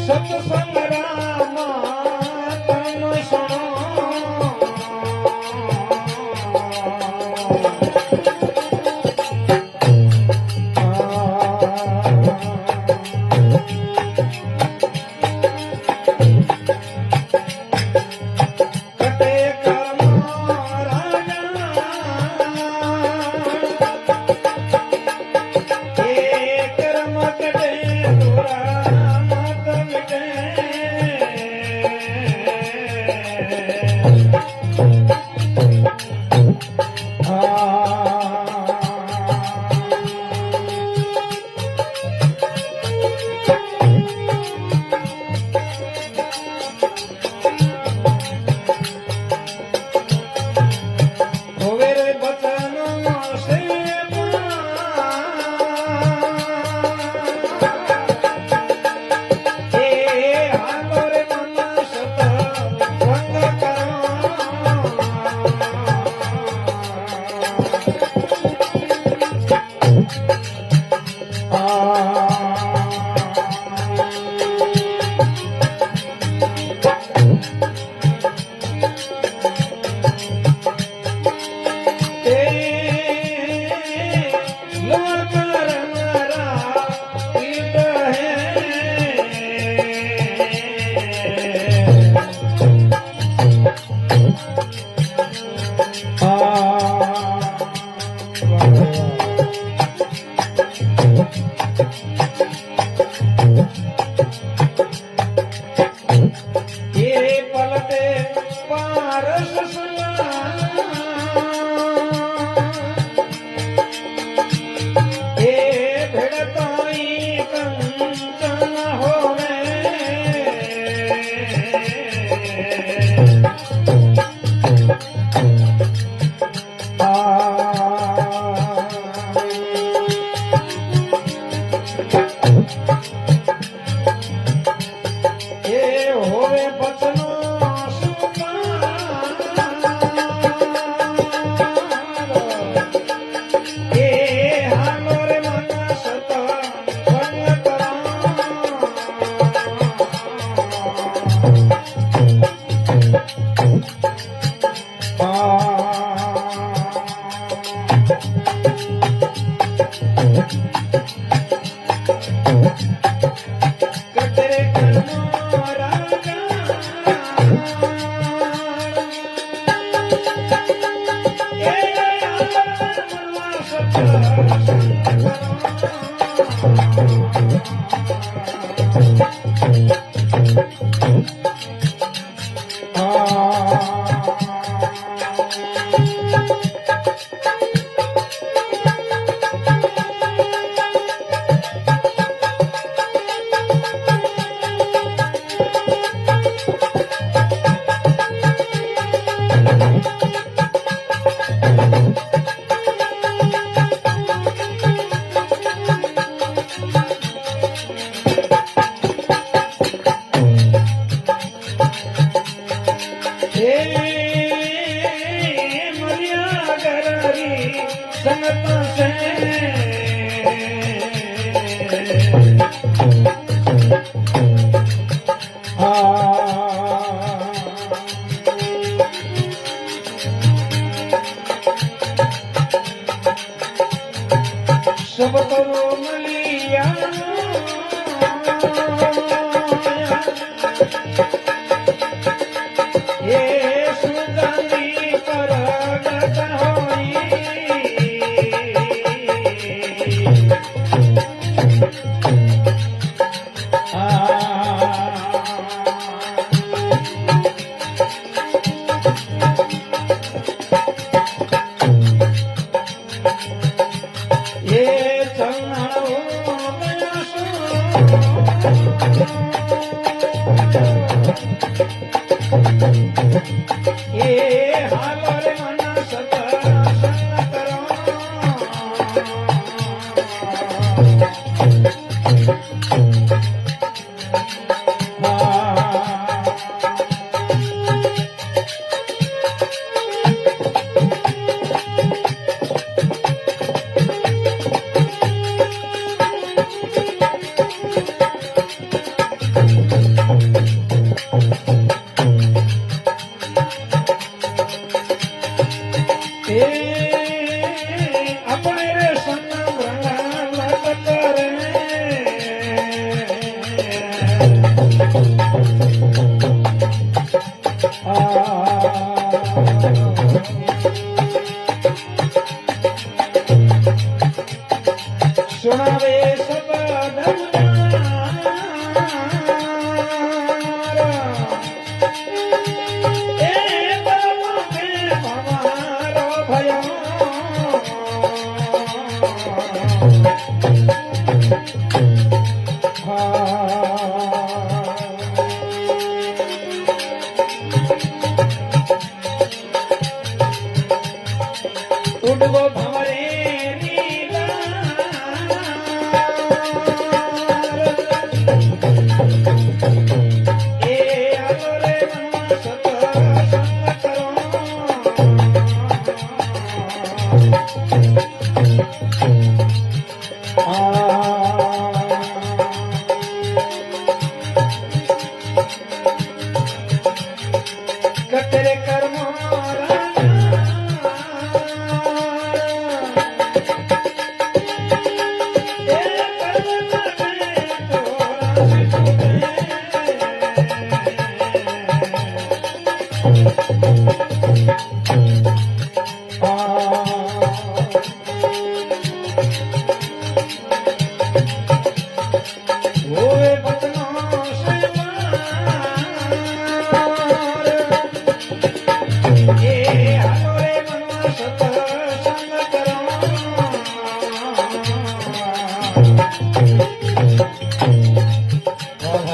सत्संग रामा तनु सुनो सब करो मलिया ये सुगंधी परगट होई ये चंगण हो गया सो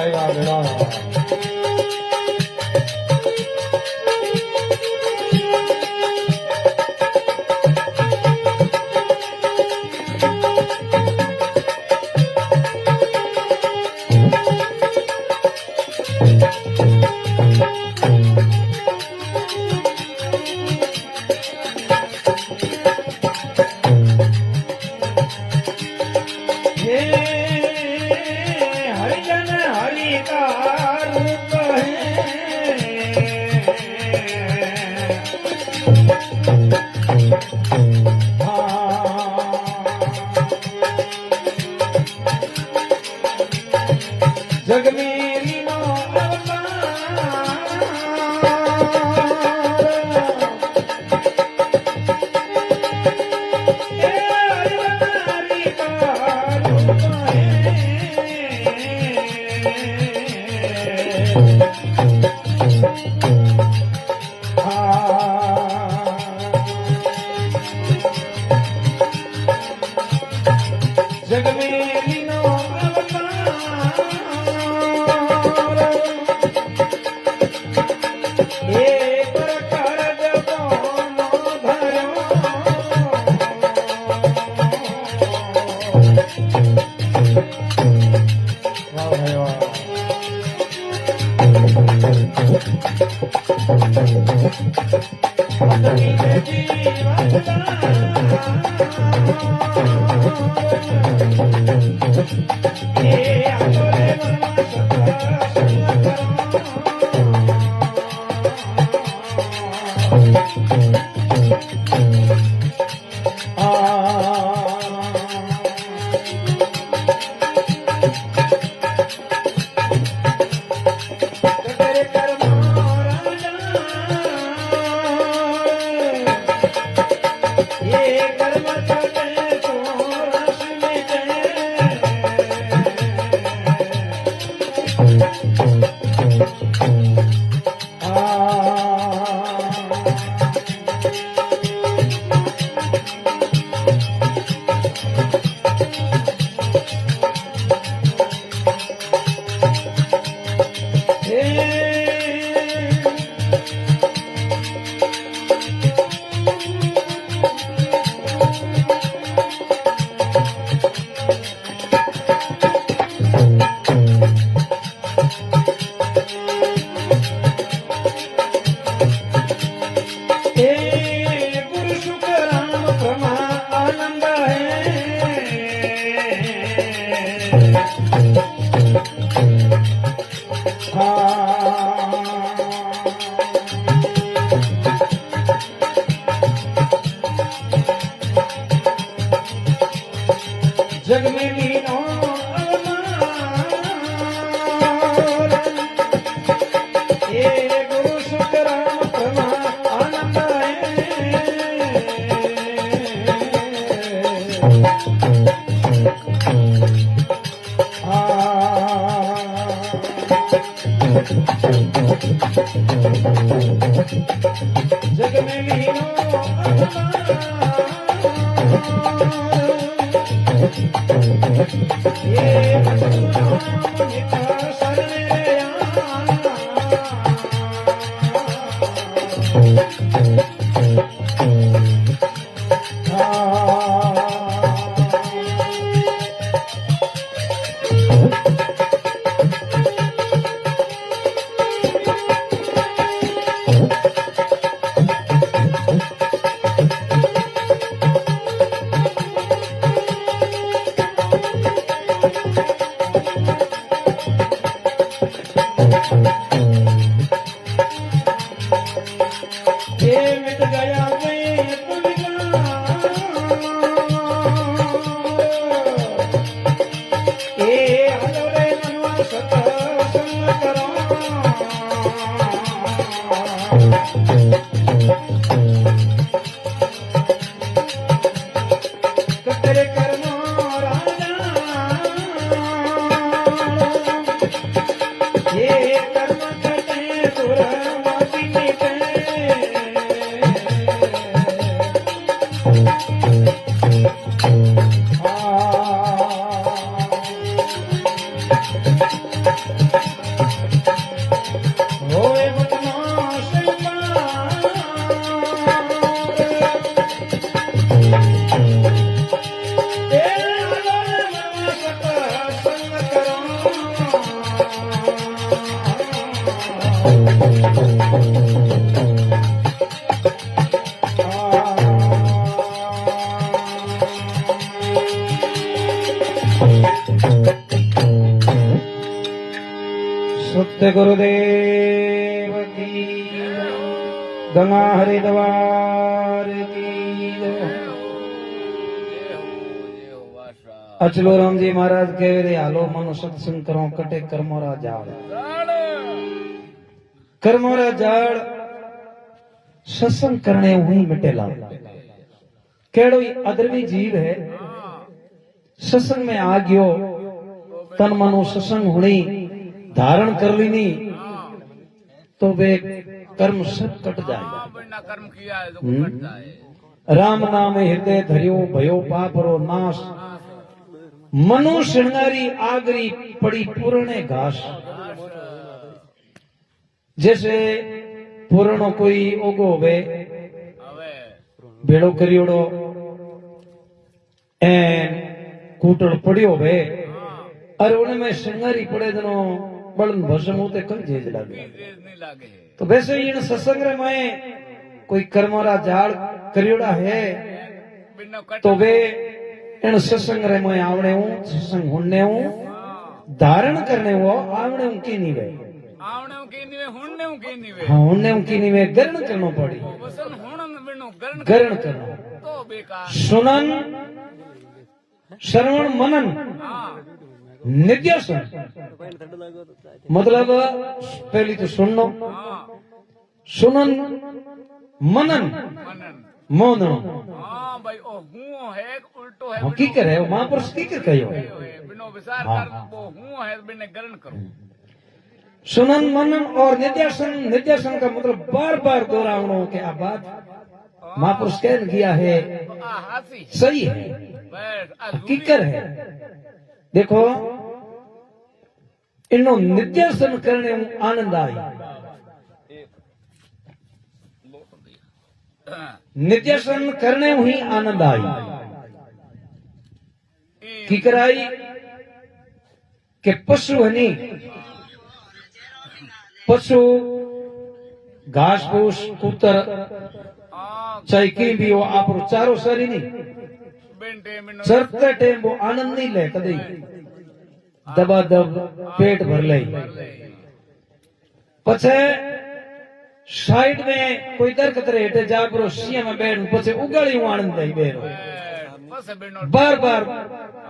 भाई वाह हरिजन हरि का रूप जग मेरी नो जग मेरी नो एक करज कोनो धरो वाह भाई वाह जग में लीनो ये गुरु सुख राम प्रमा आनंद जग में लीनो ये मिट गया तेरे कर्मों राजा ये कर्म करते दुर्मति मिटे होए मतना सिंगार सत्य गुरुदेव की गंगा हरिद्वार की अचलो राम जी महाराज कहे रे हालो मनो सत्संग करो कटे कर्मोरा जाड़ कर्मोरा जाड़ सत्संग करने हुई मिटेला केड़ो अदरवी जीव है सत्संग में आ गयो तन मनो सत्संग हुई धारण कर ली तो वे कर्म सब कट जाएगा कर्म किया है तो कट जाए। राम नाम हृदय धरियो भयो पाप रो नाश मनु श्रृंगारी आगरी पड़ी पुरणे घास जैसे पुराणो कोई ओगो वे भेड़ो करियोड़ो कूटड़ पड़ियो वे और उनमें श्रृंगारी पड़े जनो बड़न भस्म होते कल जेज लागे तो वैसे ही इन सत्संग में कोई कर्मरा जाड़ करियोड़ा है तो वे इन सत्संग में आवड़े हूं सत्संग होने हूं धारण करने वो आवड़े हूं की नहीं वे आवणे की नहीं वे हुन्ने की नहीं वे हाँ होने हूं की नहीं वे गरण करना पड़ी वसन होणन बिनो गरण करना तो बेकार सुनन श्रवण मनन निध्यासन मतलब पहली तो सुननो सुनन मनन मोननो हां भाई ओ हूं है उल्टो है हकीकत है महापुरुष हकीकत कहियो बिनो विचार कर वो हूं है बिने गरण करो सुनन मनन और निध्यासन निध्यासन का मतलब बार बार दोहरावनो के आ बात महापुरुष कह किया है सही है हकीकत है देखो इनो निध्यासन करने में आनंद आई निध्यासन करने में ही आनंद आई की कराई के पशु हनी पशु घास फूस कुतर चाहे की भी हो आप चारो सरी नहीं चरते टेम वो आनंद नहीं ले कदी दबा दब पेट भर ले पछे साइड में कोई दरकत रे हेठे जाबरो सिया में बैठ पछे उगाड़ी आनंद दई बेरो बार बार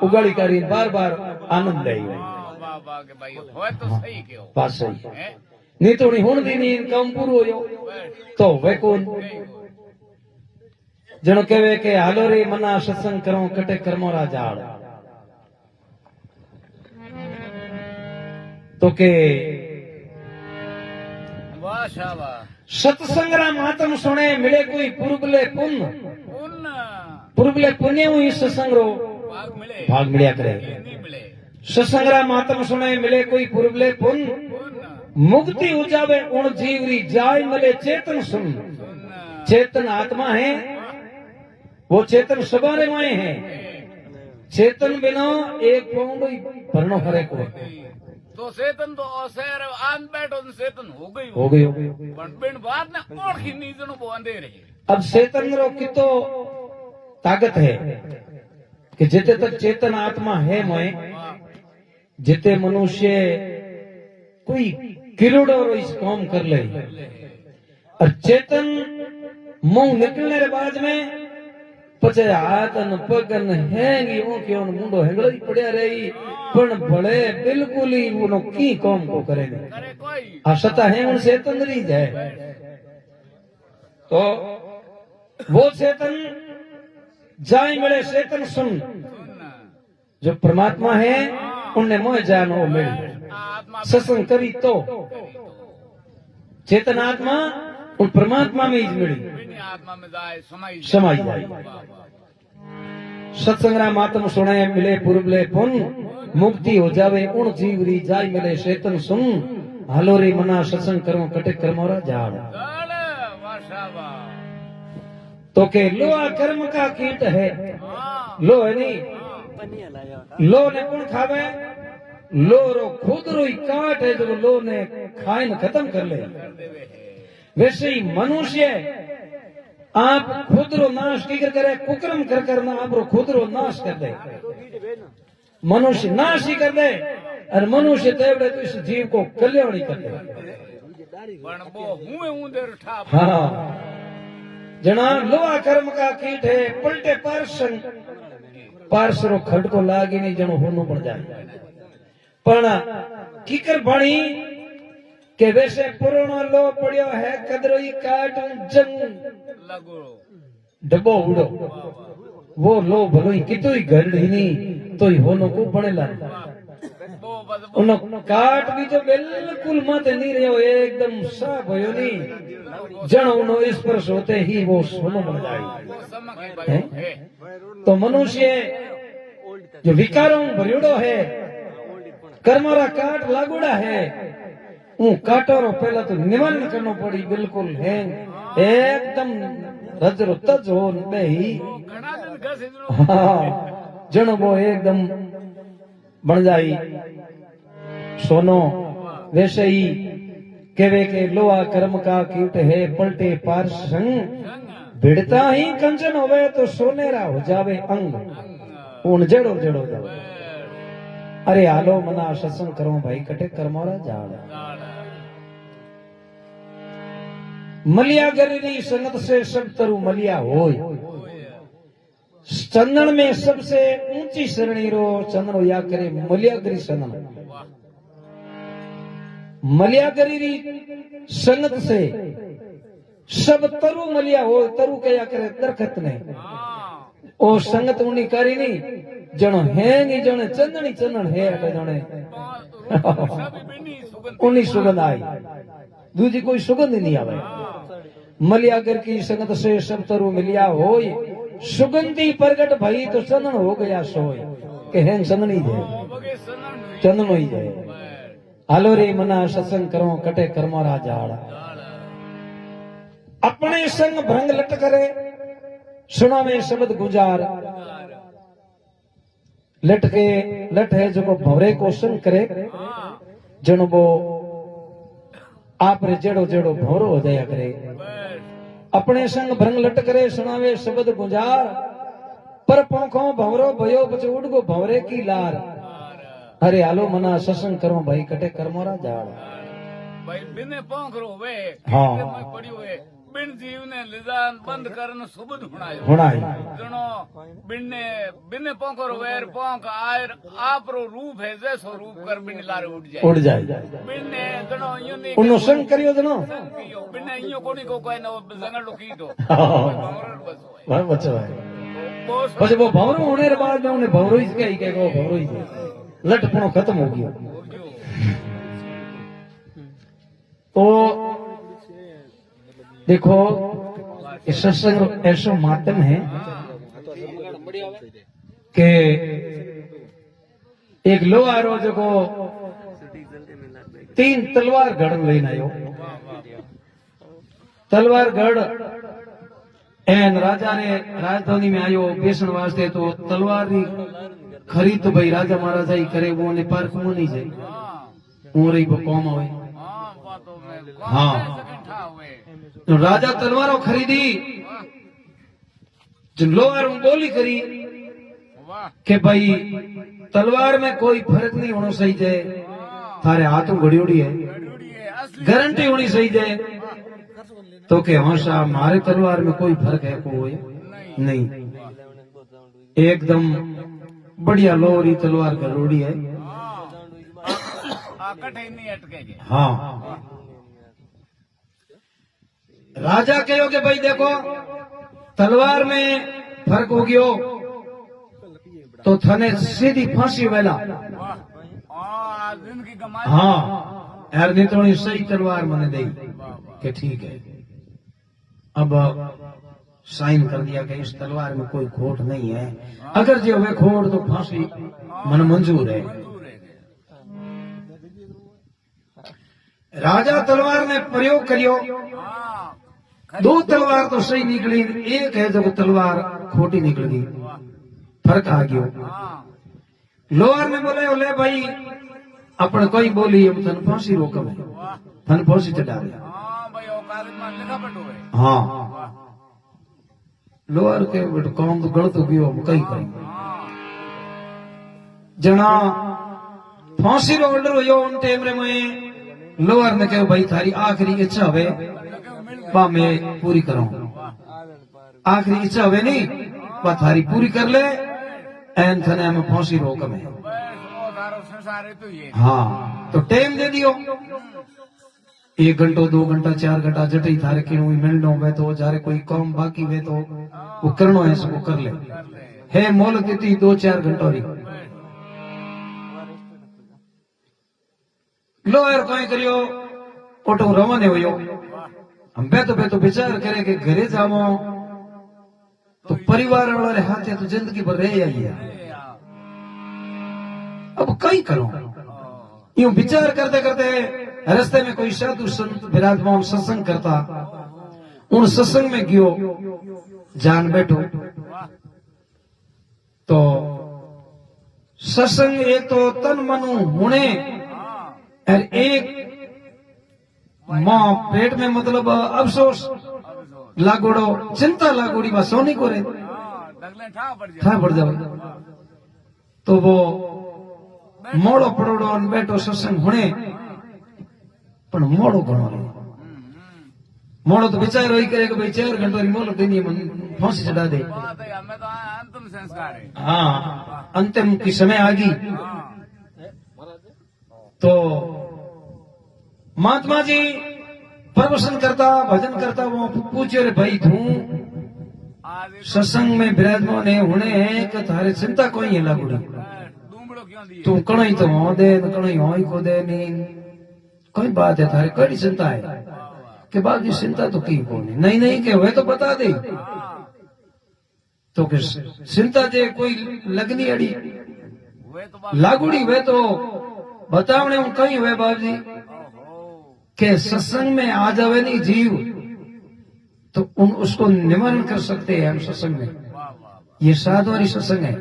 उगाड़ी करी बार बार आनंद दई बात सही नहीं तो नहीं हुण दी नहीं काम पूरो होयो तो वे कौन जणो कहे के हालो रे मना सत्संग करो कटे कर्मोरा जाड़ तो के वाह शाबाश सत्संग रा मातम सुने मिले कोई पुरबले पुण्य हुई सत्संग रो भाग मिलिया करे सत्संग रा मातम सुने मिले कोई पुरबले पुण्य मुक्ति हो जावे उन जीवरी जाय मिले चेतन सुन चेतन आत्मा है वो चेतन सबारे माए है चेतन बिना एक पाउंड भरनो हरे को तो चेतन तो असेर आन बैठो चेतन हो गई पण बिन बात ने ओळखी नी जणो बो अंधेरे अब चेतन रो कितो ताकत है कि जिते तक चेतन आत्मा है मोए जिते मनुष्य कोई किरोड़ो रो इस काम कर ले और चेतन मुंह निकलने रे बाद में पचे हाथन पगन हैंगी ओके उन मुंडो हेंगड़ो ही पड़या रही पण भले बिल्कुल ही उनो की काम को करे कोई आ सता है उन चेतन रही जाए तो वो चेतन जाय मिले चेतन सुन जो परमात्मा है उन्हें मोह जानो मिले सत्संग करी तो चेतन आत्मा उन परमात्मा में ही मिली आत्मा में जाए समाई जाए सत्संगरा मातम सुने मिले पुरबले पुन मुक्ति हो जावे उन जीवरी जाय मिले चेतन सुन हालो रे मना सत्संग करो कटे कर्मोरा झाड़ तो के लोहा कर्म का कीट है लो है नहीं लो ने कौन खावे लो रो खुद रो ही काट है जो लो ने खाए न खत्म कर ले वैसे ही मनुष्य आप खुद रो नाश की करे कुकर्म कर करना आप रो खुद रो नाश कर दे मनुष्य नाश ही कर दे और मनुष्य तेवड़े तो इस जीव को कल्याण ही कर दे हाँ जना लोहा कर्म का कीट है पलटे पार्स रो खड को लागी नहीं जनो होनो पड़ जाए पण कीकर बणी के वैसे पुरानो लो पड़ियो है कदरोई काट जंग डब्बो उड़ो वो लो भलो ही कितो ही घर नहीं तो ही होनो को बनेला उन काट भी जो बिल्कुल मत नहीं रहो एकदम साफ होयो नहीं जन उनो इस पर सोते ही वो सोनो बन जाए तो मनुष्य जो विकारों भरियोड़ो है कर्मरा काट लागोड़ा है ऊ काटोरो पहला तो निवारण करनो पड़ी बिल्कुल है एकदम रजरो तज हो बे ही हाँ जनो वो एकदम बन जाई सोनो वैसे ही केवे के लोहा कर्म का कीट है पलटे पार संग भिड़ता ही कंचन होवे तो सोनेरा हो जावे अंग ऊन जड़ो जड़ो जावे अरे आलो मना सत्संग करो भाई कटे कर्मोरा झाड़ मलिया गरीरी संगत से सब तरु मलिया होय चंदन में सबसे ऊंची श्रेणी रो चंदन या करे मलियागरी चंदन मलियागरी संगत से सब तरु मलिया हो तरु कया करे दरखत ने ओ संगत उनी करी नहीं जनो है नहीं जने चंदनी चंदन है अटे जने उनी सुगंध आई दूजी कोई सुगंध नहीं आवे मलियागर की संगत से सब तरु मिलिया होय सुगंधी प्रगट भई तो चंदन हो गया सोय के हैं चंदनी जे चंदन ही जे हालो रे मना सत्संग करो कटे कर्मोरा झाड़ अपने संग भ्रंग लट करे सुना में शब्द गुजार लट के लट है जो भवरे को संग करे जनो वो आप रे जेड़ो जेड़ो भवरो हो जाया करे अपने संग भ्रंग लट करे सुनावे शब्द गुजार पर पंखों भवरो भयो बच उड़गो भवरे की लार अरे हालो मना सत्संग करो भाई कटे कर्मोरा झाड़ भाई बिने पंखरो वे हाँ पड़ी हुए बिन जीव ने लिजान बंद करन सुबुद हुणायो हुणाई जनो बिने बिने पंखरो वेर पंख आयर आपरो रूप है जैसो रूप कर बिन लारे उड़ जाए बिने जनो यूनी उनो संग करियो जनो बिने इयो कोनी को कोई न जंगल लुकी दो बस बच्चा है बस वो भवरो होने के बाद में उन्हें भवरो ही के वो भवरो ही लटपणो खत्म हो गया तो देखो इस सत्संग ऐसा माध्यम है कि एक लोहारो जो को 3 तलवार गढ़ लेना आयो तलवार गढ़ एन राजा ने राजधानी में आयो बेसन वास्ते तो तलवार री खरीद तो भाई राजा महाराजा ही करे वो ने पार्क में नहीं जाए वो रही वो कौम होए हाँ तो राजा तलवारों खरीदी जो लोहार बोली करी कि भाई तलवार में कोई फर्क नहीं होना सही जाए थारे हाथों घड़ियोड़ी है गारंटी होनी सही जाए तो के हमेशा मारे तलवार में कोई फर्क है कोई नहीं एकदम बढ़िया लोहरी तलवार गरोड़ी है हाँ राजा कहो कि भाई देखो तलवार में फर्क हो गयो तो थने सीधी फांसी वेला हाँ यार नहीं तो सही तलवार मैंने दी कि ठीक है अब साइन कर दिया कि इस तलवार में कोई खोट नहीं है, अगर जो वे खोट तो फांसी मन मंजूर है। राजा तलवार ने प्रयोग करियो, दो तलवार तो सही निकली, एक है जो तलवार खोटी निकल गई, फर्क आ गयो। लोहार ने बोले ओले भाई अपन कोई बोली हम थन फांसी रोकम है, थन फांसी चढ़ा दे। हाँ लोहार के बेटो काम तो गलत हो गयो, कई करें जना फांसी रो ऑर्डर हो उन टाइम रे में लोहार ने कहो भाई थारी आखिरी इच्छा हवे बा मैं पूरी करूं, आखिरी इच्छा हवे नहीं बा थारी पूरी कर ले एन थने में फांसी रोकम है। हाँ तो टाइम दे दियो, 1 घंटो 2 घंटा 4 घंटा जटी थारे की मिलनो वे तो जारे कोई काम बाकी वे तो वो करनो है सो कर ले है मोल देती 2-4 घंटों री। लो यार कोई करियो ओटो रवाने होयो, हम बेतो विचार करे कि घरे जावो तो परिवार वाले हाथे तो जिंदगी भर रह आई है, अब कई करो। यूं विचार करते करते रास्ते में कोई साधु संत विराजमान सत्संग करता, उन सत्संग में गयो जान बैठो तो सत्संग एक तो तन मनु होने और एक मां पेट में मतलब अफसोस लागोड़ो चिंता लागोड़ी बा सोनी को रे था पड़ जावे तो वो मोड़ो पड़ोड़ो बैठो सत्संग होने पण मोड़ो घणो रे, मोड़ो तो विचार वही करे कि भाई 4 घंटों मोलो देनी फांसी चढ़ा दे। अंतिम संस्कार है। हाँ अंतिम की समय आ गई तो महात्मा जी प्रवचन करता भजन करता वो पूछे रे भाई तू सत्संग में विराजमान है होने है कि थारे चिंता कोई है लागूड़ी, तू कणई तो हो दे कणई हो ही को दे नहीं कोई बात है थारे कड़ी चिंता है कि बात की चिंता तो की को नहीं नहीं के हुए तो बता दे तो चिंता जे कोई लगनी अड़ी लागूड़ी वे तो बतावने हूं कहीं हुए बाप जी के सत्संग में आ जावे नहीं जीव तो उसको निवारण कर सकते हैं हम सत्संग में, ये साधवारी सत्संग है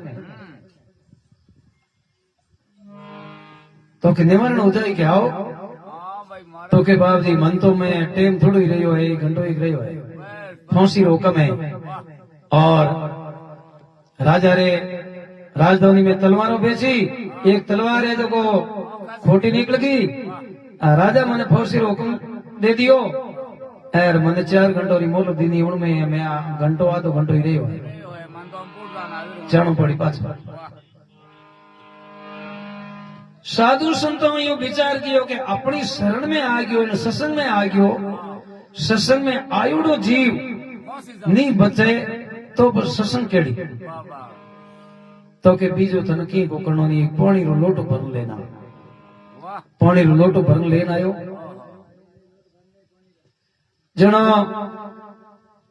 तो के निवारण हो जाए क्या हो तो के बाप जी मन तो मैं टेम थोड़ो ही रही है 1 घंटो ही रही है, फांसी रोकम है और राजा रे राजधानी में तलवारों बेची, एक तलवार है जो को खोटी निकल गई, राजा मैंने फांसी रोकम दे दियो और मैंने 4 घंटों री मोल दीनी उनमें मैं घंटो आधो घंटो ही रही है जानो पड़ी पाछा। साधु संतों यो विचार कियो कि अपनी शरण में आ गयो सत्संग में आ गयो, सत्संग में आयुड़ो जीव नहीं बचे तो सत्संग केड़ी तो के बीजो थन की को करनो नहीं, पानी रो लोटो भर लेना, पानी रो लोटो भर लेना आयो जना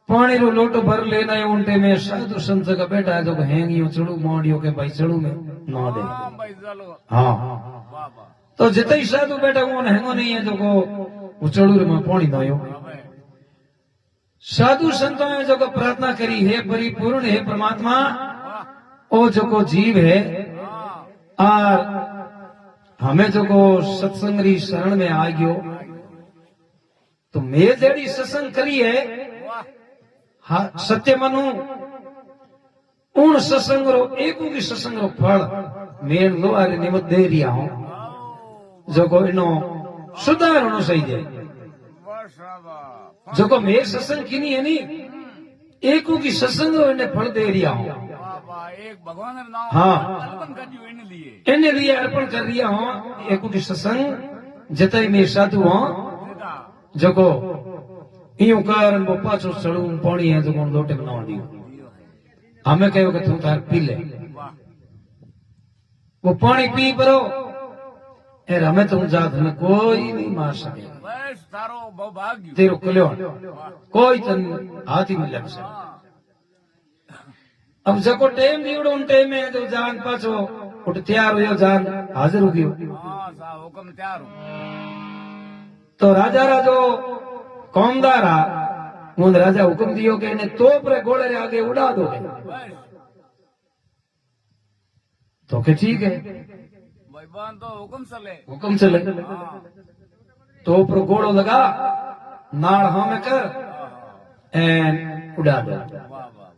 पानी रो लोटो भर लेना है उनटे में साधु संत का बेटा है जो हैंगियो चढ़ू मांडियो के भाई चढ़ू में ना दे। हाँ तो जिते ही साधु बेटा वो हैंगो नहीं है जो को वो चढ़ू में पानी दायो। साधु संतों ने जो को प्रार्थना करी है परिपूर्ण है परमात्मा ओ जो को जीव है और हमें जो को सत्संग री शरण में आ गयो तो मैं जेड़ी सत्संग करी है हाँ सत्य मनु उन सत्संग रो एक की सत्संग रो फल मैं लो अरे निमत दे रिया हूं जो को इनो सुधार होना सही है जो को मैं सत्संग की नहीं है नी एक की सत्संग रो इन्हें फल दे रिया हूं एक भगवान नाम हाँ इन्हें लिए अर्पण कर रिया हूं एक की सत्संग जतई में साधु हूं जो को यूं कारण वो पाछो चढ़ू पानी है जो कौन लोटे बना दियो हमें कहो कि तू तार पी ले वो पानी पी परो यार हमें तुम जात में कोई नहीं मार सके तेरो कल्याण कोई तन हाथी में लग सके अब जको टेम दीवड़ो उन टेम में जो जान पाछो उठ तैयार हुयो जान हाजिर हो गयो। हाँ सा हुक्म तैयार हो। तो राजा राजो कौमदार आ मुंद राजा हुक्म दियो के इन्हें तोप रे गोले रे आगे उड़ा दो। बस तो के ठीक है भाई बान तो हुक्म चले। हाँ तोप रो गोड़ो लगा नाड़ हाँ में कर एन उड़ा दो। वाह वाह वाह।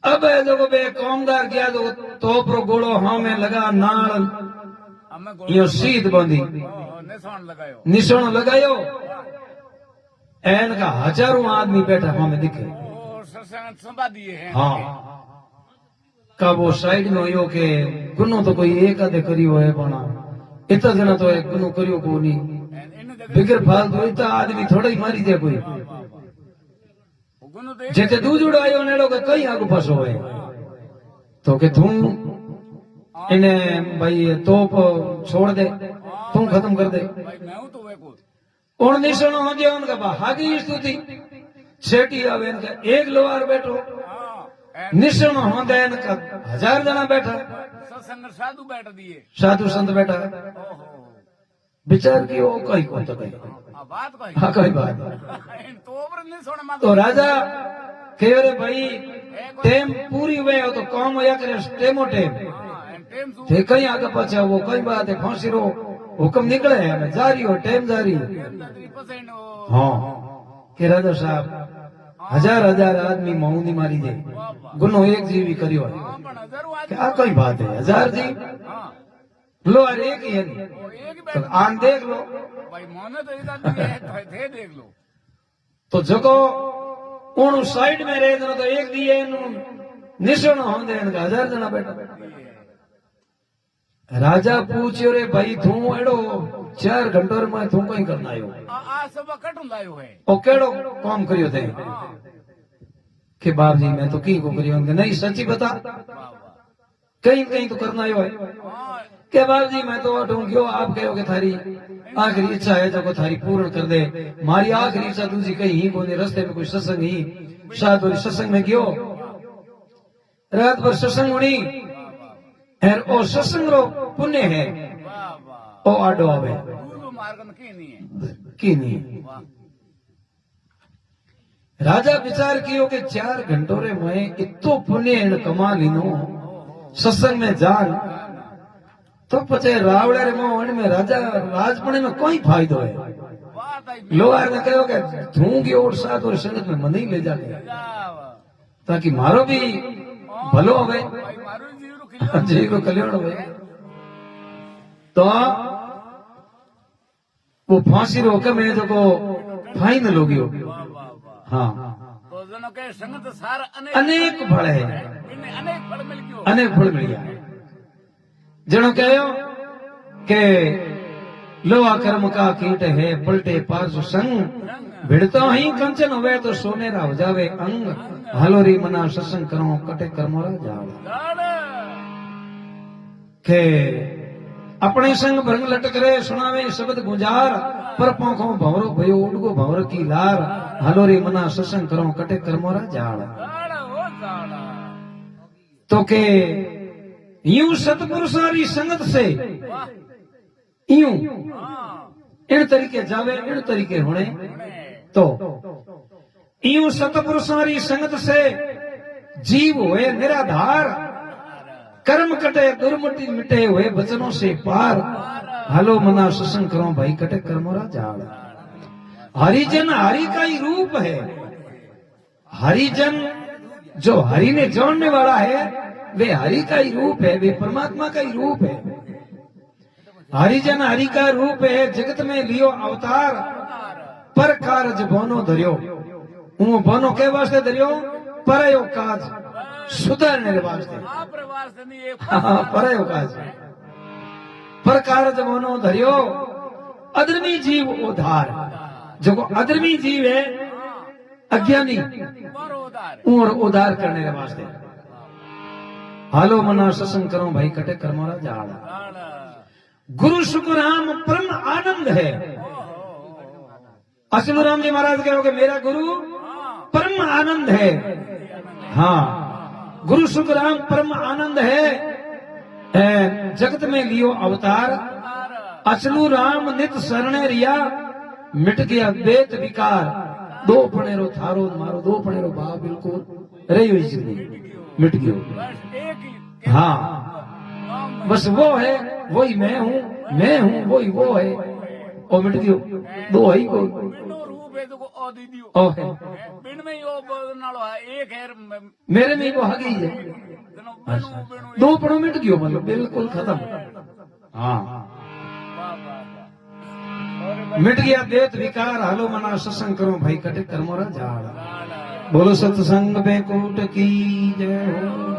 अब जो बे कौमदार गया तो तोप रो गोड़ो हाँ में लगा नाड़ हमें यो सीध बंदी निशान लगायो एन का हजारों आदमी बैठा हमें दिखे। संभा दिए हैं। हाँ का वो साइड में यो के गुनो तो कोई एक आधे करियो है बना इतना जना तो एक गुनो करियो को नहीं बिगर फालतू इतना आदमी थोड़ा ही मारी दे कोई जेते दूज उड़ायो नेड़ो के कई आगू फसो है तो के तू इन्हें भाई तोप छोड़ दे तू खत्म कर दे। और निशान हो गया उनका भागी स्तुति छेटी आवे इनका एक लोहार बैठो निशान होंदे इनका 1000 जना बैठा साधु बैठ दिए साधु संत बैठा विचार कियो कई को तो कई बात कही। हाँ कई बात तो राजा कहे रे भाई टेम पूरी हुए हो तो कौम या करे टेमो टेम थे कहीं आगे पचा वो कई बात है फांसी रो हुक्म निकले है जारी हो टेम जारी। हाँ के राजा साहब 1000 आदमी मऊनी मारी दे गुनो एक जीवी करियो क्या कोई बात है 1000 जी लो अरे एक ही है तो आन देख लो भाई मोने तो एक आदमी थे देख लो तो जको उन साइड में रहे तो एक दिए निशान होंदे 1000 जना बैठा। राजा पूछ्यो रे भाई तू एड़ो 4 घंटों में तू कहीं करना आयो आ सब कटुं लायो है ओ केड़ो काम करियो थे कि बाप जी मैं तो की को करियो नहीं सच्ची बता कहीं कहीं तो करना आयो है के बाप जी मैं तो ढूंढ गयो आप कहो के थारी आखिरी इच्छा है जो थारी पूर्ण कर दे मारी आखिरी इच्छा दूसरी कहीं ही कोने रस्ते में कोई सत्संग ही शायद और सत्संग में गयो रात भर सत्संग हुई और ओ सत्संग रो पुण्य है ओ आडो आवे की नहीं। राजा विचार कियो के 4 घंटों रे मैं इतो पुण्य कमा लीनो सत्संग में जान तो पचे रावड़े रे मोहन में राजा राजपणे में कोई फायदो है। लोहार ने कहो के धूंगी और साथ और संगत में मन ही ले जा ताकि मारो भी भलो होवे जी को कल्याण होवे। तो वो फांसी रो के मैं जो को फाइनल हो गयो। हाँ तो जनो के संगत सार अनेक फल है अनेक फल मिल गया जनो कहो के लोहा कर्म का कीट है पलटे पास संग भिड़ता ही कंचन हुए तो सोनेरा हो जावे अंग हलोरी मना सत्संग करो कटे कर्मोरा जाओ के अपने संग भरंग लटक रहे सुनावे शब्द गुजार पर पोखो भवरो भयो उड़गो भवर की लार हलोरी मना सत्संग करो कटे कर्मोरा जाड़। तो के यूं सतपुरुषारी संगत से यूं इन तरीके जावे इन तरीके होने तो यूं सतपुरुषारी संगत से जीव हुए निराधार कर्म कटे दुर्मति मिटे हुए वचनों से पार हलो मना सत्संग करो भाई कटे कर्मोरा जाड़। हरिजन हरि का ही रूप है। हरिजन जो हरि ने जानने वाला है वे हरि का ही रूप है वे परमात्मा का ही रूप है। हरिजन हरि का रूप है जगत में लियो अवतार पर कारज बोनो धरियो वो बोनो के वास्ते धरियो परयो काज सुधारने वास्ते परयो काज पर कारज बोनो धरियो अधर्मी जीव उधार जो अधर्मी जीव है अज्ञानी और उधार करने वास्ते हालो मना सत्संग करो भाई कटे कर्मोरा जाड़। गुरु सुख राम परम आनंद है। अश्वराम जी महाराज कहोगे मेरा गुरु परम आनंद है हाँ, गुरु सुख राम परम आनंद है, जगत में लियो अवतार, अचलू राम नित शरणे रिया, मिट गया बेत विकार, दो पनेरो थारो मारो, दो पनेरो भाव बिल्कुल रही हुई जिंदगी मिट गयो। बस एक ही हाँ, बस वो है वही मैं हूँ वही वो है, और मिट गयो, दो है ही कोई। बिनो रूप है तो को ओ दीदियो ओ है, बिन में यो नालो है एक है मेरे में वो हगी है, बिनो बिनो बिनो दो पड़ो मिट गयो, मतलब बिल्कुल खत्म। हाँ, वाह वाह वाह। मिट गया देत विकार, हालो मना सत्संग करो भाई, कटे कर्मोरा झाड़। बोलो सत्संग पे कूट की जय हो।